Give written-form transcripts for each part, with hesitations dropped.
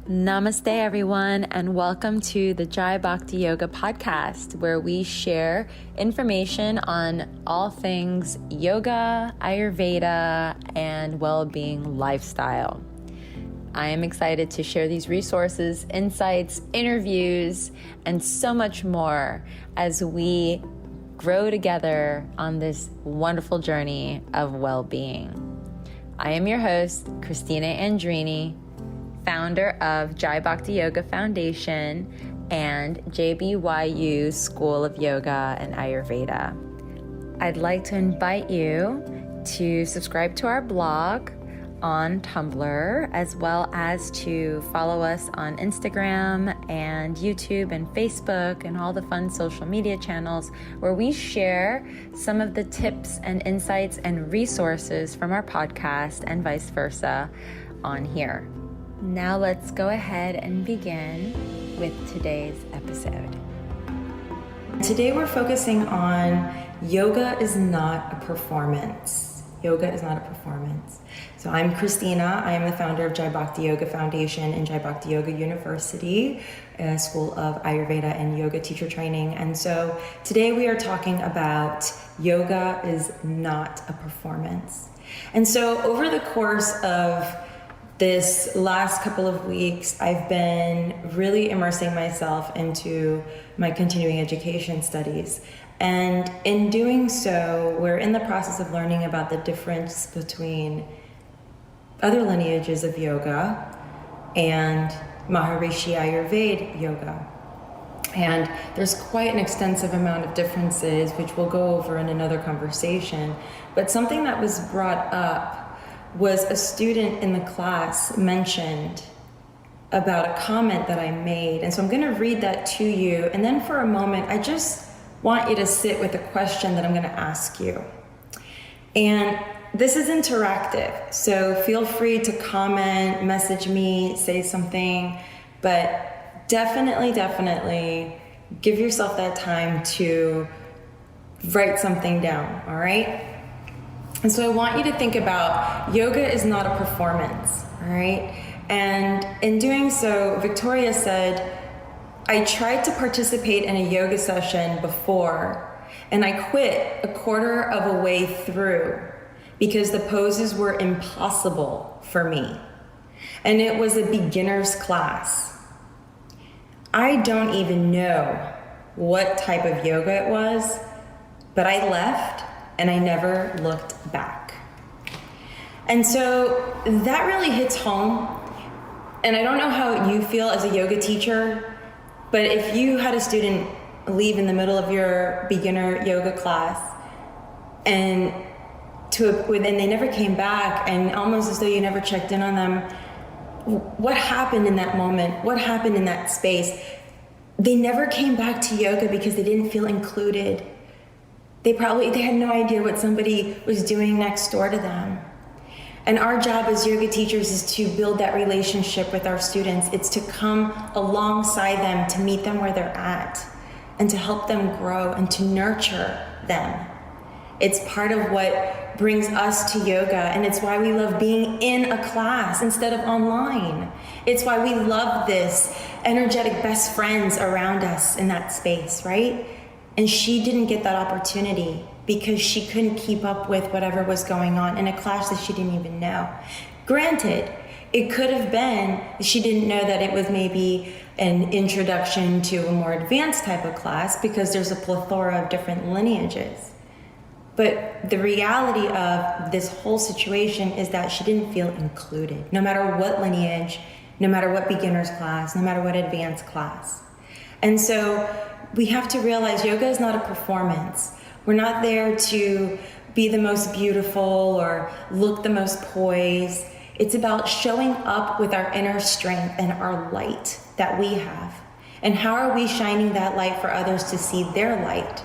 Namaste, everyone, and welcome to the Jai Bhakti Yoga podcast, where we share information on all things yoga, Ayurveda, and well-being lifestyle. I am excited to share these resources, insights, interviews, and so much more as we grow together on this wonderful journey of well-being. I am your host, Christina Andrini, founder of Jai Bhakti Yoga Foundation and JBYU School of Yoga and Ayurveda. I'd like to invite you to subscribe to our blog on Tumblr, as well as to follow us on Instagram and YouTube and Facebook and all the fun social media channels where we share some of the tips and insights and resources from our podcast and vice versa on here. Now let's go ahead and begin with today's episode. Today we're focusing on yoga is not a performance. Yoga is not a performance. So I'm Christina. I am the founder of Jai Bhakti Yoga Foundation and Jai Bhakti Yoga University, a school of Ayurveda and yoga teacher training. And so today we are talking about yoga is not a performance. And so over the course of this last couple of weeks, I've been really immersing myself into my continuing education studies. And in doing so, we're in the process of learning about the difference between other lineages of yoga and Maharishi Ayurveda yoga. And there's quite an extensive amount of differences, which we'll go over in another conversation. But something that was brought up was a student in the class mentioned about a comment that I made. And so I'm going to read that to you. And then for a moment, I just want you to sit with a question that I'm going to ask you. And this is interactive. So feel free to comment, message me, say something, but definitely give yourself that time to write something down, all right? And so I want you to think about yoga is not a performance, all right? And in doing so, Victoria said, I tried to participate in a yoga session before, and I quit a quarter of a way through because the poses were impossible for me. And it was a beginner's class. I don't even know what type of yoga it was, but I left and I never looked back. And so that really hits home. And I don't know how you feel as a yoga teacher, but if you had a student leave in the middle of your beginner yoga class and they never came back, and almost as though you never checked in on them, what happened in that moment? What happened in that space? They never came back to yoga because they didn't feel included. They had no idea what somebody was doing next door to them. And our job as yoga teachers is to build that relationship with our students. It's to come alongside them, to meet them where they're at, and to help them grow and to nurture them. It's part of what brings us to yoga, and it's why we love being in a class instead of online. It's why we love this energetic best friends around us in that space, right? And she didn't get that opportunity because she couldn't keep up with whatever was going on in a class that she didn't even know. Granted, it could have been she didn't know that it was maybe an introduction to a more advanced type of class because there's a plethora of different lineages. But the reality of this whole situation is that she didn't feel included, no matter what lineage, no matter what beginner's class, no matter what advanced class. And so we have to realize yoga is not a performance. We're not there to be the most beautiful or look the most poised. It's about showing up with our inner strength and our light that we have. And how are we shining that light for others to see their light?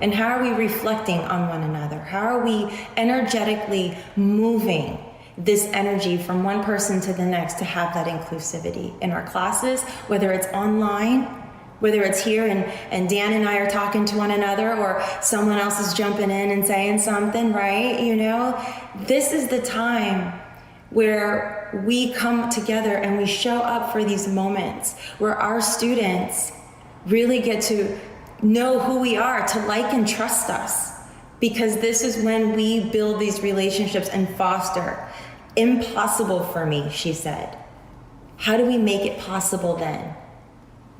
And how are we reflecting on one another? How are we energetically moving this energy from one person to the next to have that inclusivity in our classes, whether it's online, whether it's here and Dan and I are talking to one another, or someone else is jumping in and saying something, right? You know, this is the time where we come together and we show up for these moments where our students really get to know who we are, to like and trust us. Because this is when we build these relationships and foster. Impossible for me, she said. How do we make it possible then?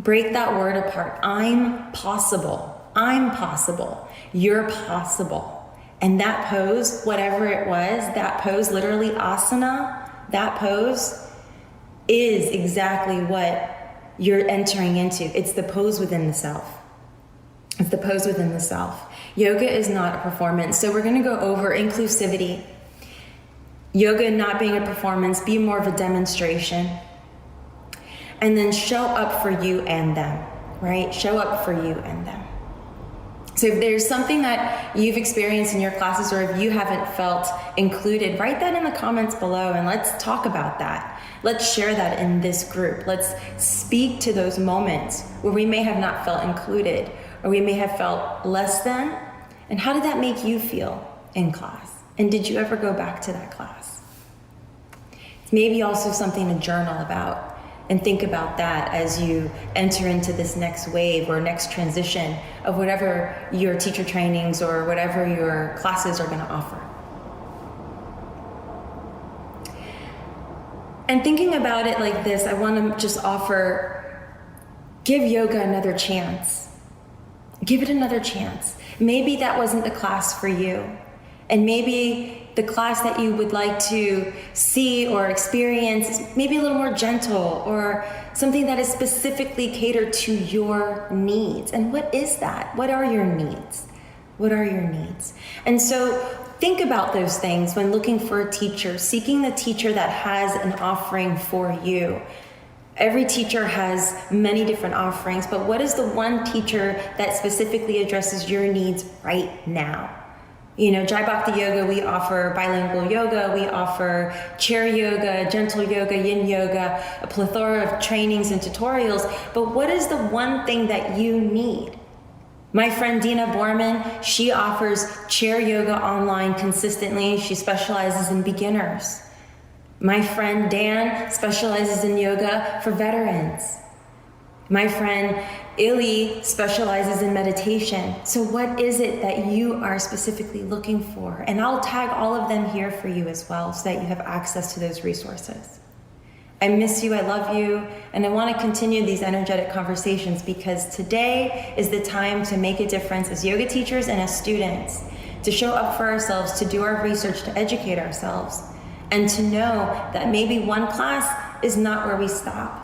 Break that word apart. I'm possible. I'm possible. You're possible. And that pose, whatever it was, that pose, literally asana, that pose is exactly what you're entering into. It's the pose within the self. It's the pose within the self. Yoga is not a performance. So we're going to go over inclusivity. Yoga not being a performance, be more of a demonstration. And then show up for you and them, right? Show up for you and them. So if there's something that you've experienced in your classes, or if you haven't felt included, write that in the comments below and let's talk about that. Let's share that in this group. Let's speak to those moments where we may have not felt included, or we may have felt less than. And how did that make you feel in class? And did you ever go back to that class? It's maybe also something to journal about and think about that as you enter into this next wave or next transition of whatever your teacher trainings or whatever your classes are going to offer. And thinking about it like this, I want to just offer, give yoga another chance. Give it another chance. Maybe that wasn't the class for you. And maybe the class that you would like to see or experience is maybe a little more gentle, or something that is specifically catered to your needs. And what is that? What are your needs? What are your needs? And so think about those things when looking for a teacher, seeking the teacher that has an offering for you. Every teacher has many different offerings, but what is the one teacher that specifically addresses your needs right now? You know, Jai Bhakti Yoga, we offer bilingual yoga, we offer chair yoga, gentle yoga, yin yoga, a plethora of trainings and tutorials. But what is the one thing that you need? My friend Dina Borman, she offers chair yoga online consistently. She specializes in beginners. My friend Dan specializes in yoga for veterans. My friend Illy specializes in meditation. So what is it that you are specifically looking for? And I'll tag all of them here for you as well, so that you have access to those resources. I miss you, I love you, and I want to continue these energetic conversations, because today is the time to make a difference as yoga teachers and as students, to show up for ourselves, to do our research, to educate ourselves, and to know that maybe one class is not where we stop.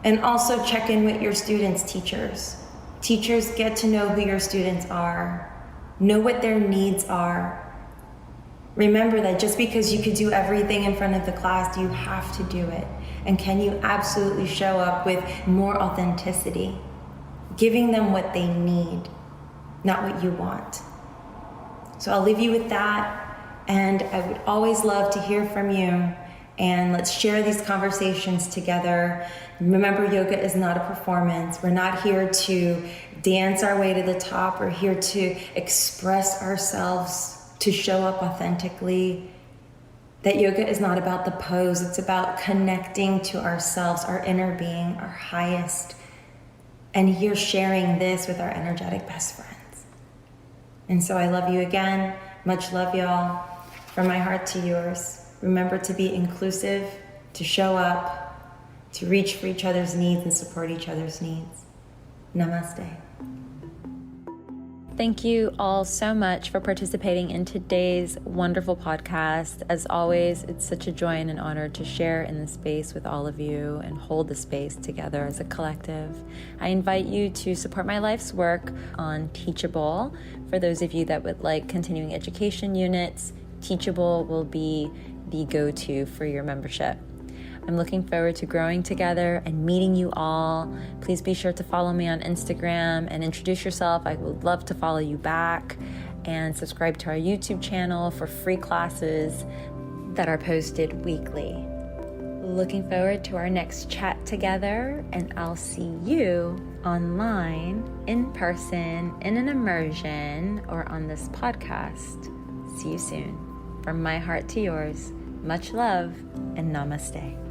And also check in with your students, teachers. Teachers, get to know who your students are. Know what their needs are. Remember that just because you could do everything in front of the class, do you have to do it? And can you absolutely show up with more authenticity? Giving them what they need, not what you want. So I'll leave you with that. And I would always love to hear from you. And let's share these conversations together. Remember, yoga is not a performance. We're not here to dance our way to the top. We're here to express ourselves, to show up authentically. That yoga is not about the pose. It's about connecting to ourselves, our inner being, our highest. And here sharing this with our energetic best friends. And so I love you again. Much love, y'all. From my heart to yours. Remember to be inclusive, to show up, to reach for each other's needs and support each other's needs. Namaste. Thank you all so much for participating in today's wonderful podcast. As always, it's such a joy and an honor to share in this space with all of you and hold the space together as a collective. I invite you to support my life's work on Teachable. For those of you that would like continuing education units, Teachable will be the go-to for your membership. I'm looking forward to growing together and meeting you all. Please be sure to follow me on Instagram and introduce yourself. I would love to follow you back, and subscribe to our YouTube channel for free classes that are posted weekly. Looking forward to our next chat together, and I'll see you online, in person, in an immersion, or on this podcast. See you soon. From my heart to yours, Much love and namaste.